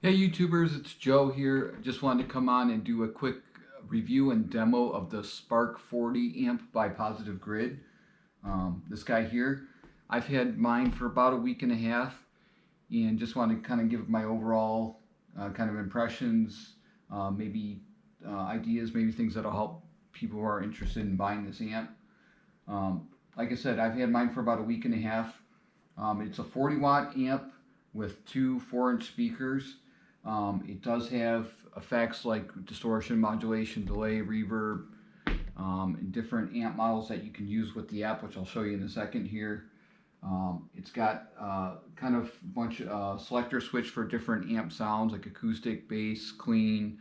Hey YouTubers, it's Joe here. Just wanted to come on and do a quick review and demo of the Spark 40 amp by Positive Grid. This guy here. I've had mine for about a week and a half and just want to kind of give my overall kind of impressions, maybe ideas, maybe things that'll help people who are interested in buying this amp. Like I said, I've had mine for about a week and a half. It's a 40 watt amp with two 4-inch speakers. It does have effects like distortion, modulation, delay, reverb, and different amp models that you can use with the app, which I'll show you in a second here. It's got kind of a bunch of selector switch for different amp sounds like acoustic, bass, clean,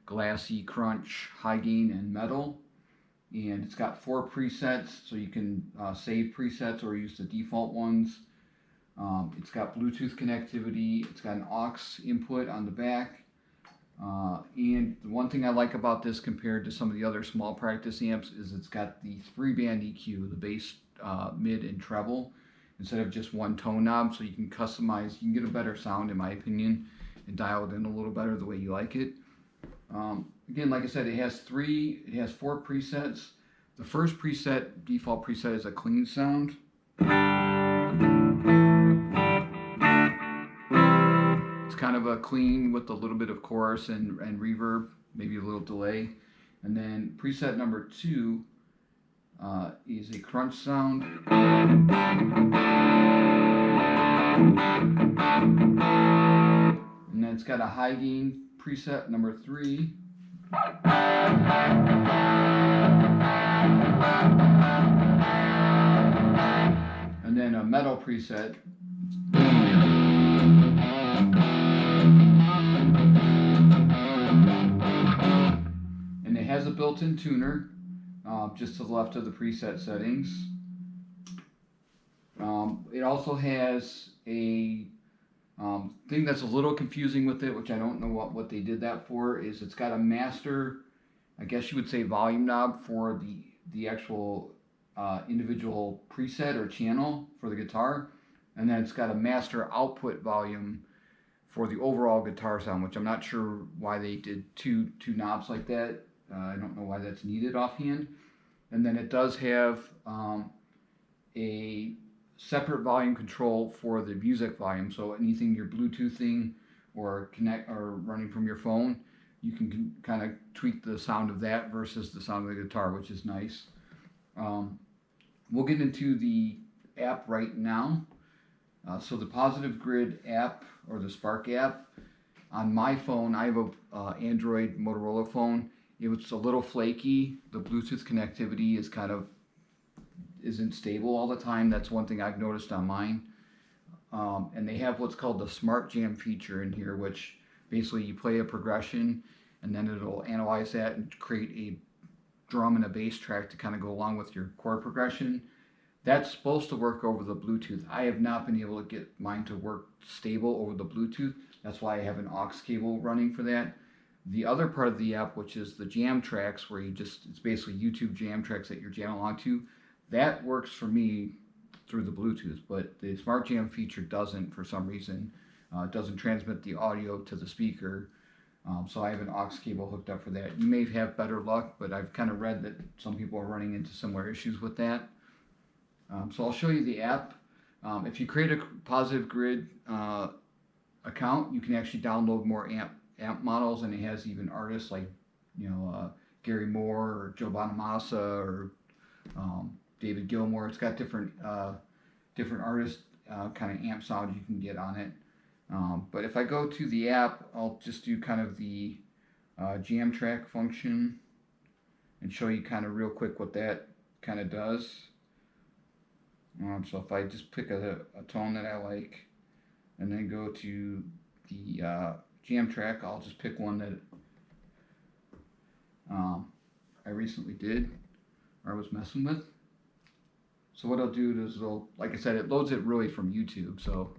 glassy, crunch, high gain, and metal. And it's got 4 presets, so you can save presets or use the default ones. It's got Bluetooth connectivity. It's got an aux input on the back. And the one thing I like about this compared to some of the other small practice amps is it's got the 3-band EQ, the bass, mid, and treble, instead of just one tone knob. So you can customize, you can get a better sound in my opinion, and dial it in a little better the way you like it. Again, like I said, it has 4 presets. The first preset, default preset, is a clean sound. It's kind of a clean with a little bit of chorus and reverb, maybe a little delay. And then preset number 2 is a crunch sound. And then it's got a high gain preset number 3. And then a metal preset. And it has a built-in tuner just to the left of the preset settings. It also has a thing that's a little confusing with it, which I don't know what they did that for, is it's got a master, I guess you would say, volume knob for the actual individual preset or channel for the guitar, and then it's got a master output volume for the overall guitar sound, which I'm not sure why they did two knobs like that. I don't know why that's needed offhand. And then it does have a separate volume control for the music volume. So anything you're Bluetoothing or running from your phone, you can kind of tweak the sound of that versus the sound of the guitar, which is nice. We'll get into the app right now. So the Positive Grid app, or the Spark app, on my phone, I have a Android Motorola phone. It's a little flaky. The Bluetooth connectivity is isn't stable all the time. That's one thing I've noticed on mine. And they have what's called the Smart Jam feature in here, which basically you play a progression and then it'll analyze that and create a drum and a bass track to kind of go along with your chord progression. That's supposed to work over the Bluetooth. I have not been able to get mine to work stable over the Bluetooth. That's why I have an aux cable running for that. The other part of the app, which is the jam tracks, where it's basically YouTube jam tracks that you're jamming along to, that works for me through the Bluetooth, but the Smart Jam feature doesn't for some reason. It doesn't transmit the audio to the speaker, so I have an aux cable hooked up for that. You may have better luck, but I've kind of read that some people are running into similar issues with that. So I'll show you the app. If you create a Positive Grid account, you can actually download more amp models, and it has even artists like Gary Moore or Joe Bonamassa or David Gilmour. It's got different artist kind of amp sound you can get on it. But if I go to the app, I'll just do kind of the jam track function and show you kind of real quick what that kind of does. So if I just pick a tone that I like and then go to the jam track, I'll just pick one that I recently did or I was messing with. So what I'll do is, like I said, it loads it really from YouTube. So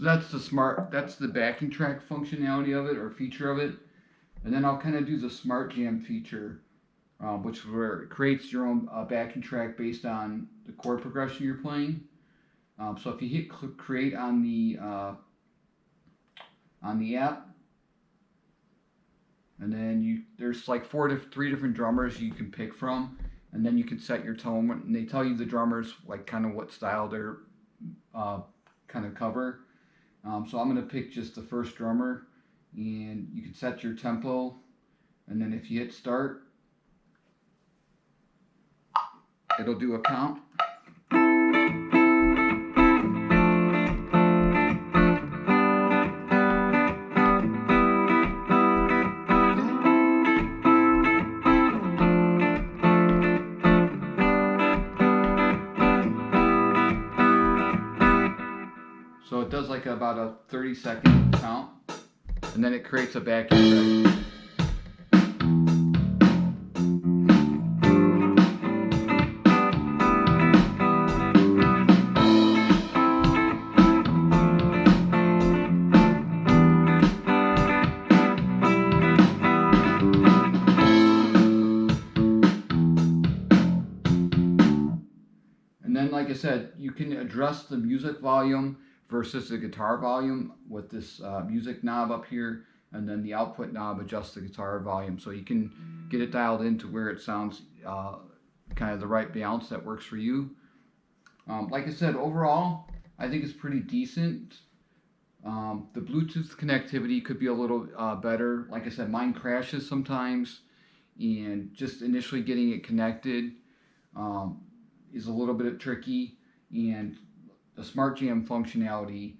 that's the backing track functionality of it or feature of it. And then I'll kind of do the Smart Jam feature, which where it creates your own backing track based on the chord progression you're playing. So if you hit create on the app, and then there's like three different drummers you can pick from, and then you can set your tone, and they tell you the drummers like kind of what style they're kind of cover. So I'm gonna pick just the first drummer, and you can set your tempo, and then if you hit start, it'll do a count. So it does like about a 30-second count, and then it creates a backing track. And then, like I said, you can adjust the music volume versus the guitar volume with this music knob up here, and then the output knob adjusts the guitar volume. So you can get it dialed in to where it sounds kind of the right balance that works for you. Like I said, overall, I think it's pretty decent. The Bluetooth connectivity could be a little better. Like I said, mine crashes sometimes, and just initially getting it connected is a little bit tricky. And the Smart Jam functionality,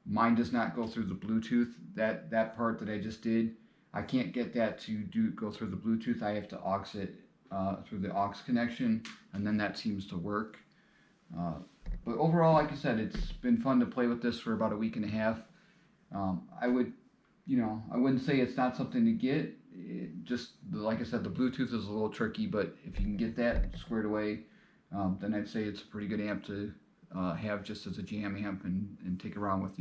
mine does not go through the Bluetooth. That part that I just did, I can't get that to go through the Bluetooth. I have to aux it through the aux connection, and then that seems to work. But overall, like I said, it's been fun to play with this for about a week and a half. I wouldn't say it's not something to get. Like I said, the Bluetooth is a little tricky, but if you can get that squared away, then I'd say it's a pretty good amp to have just as a jam amp and take around with you.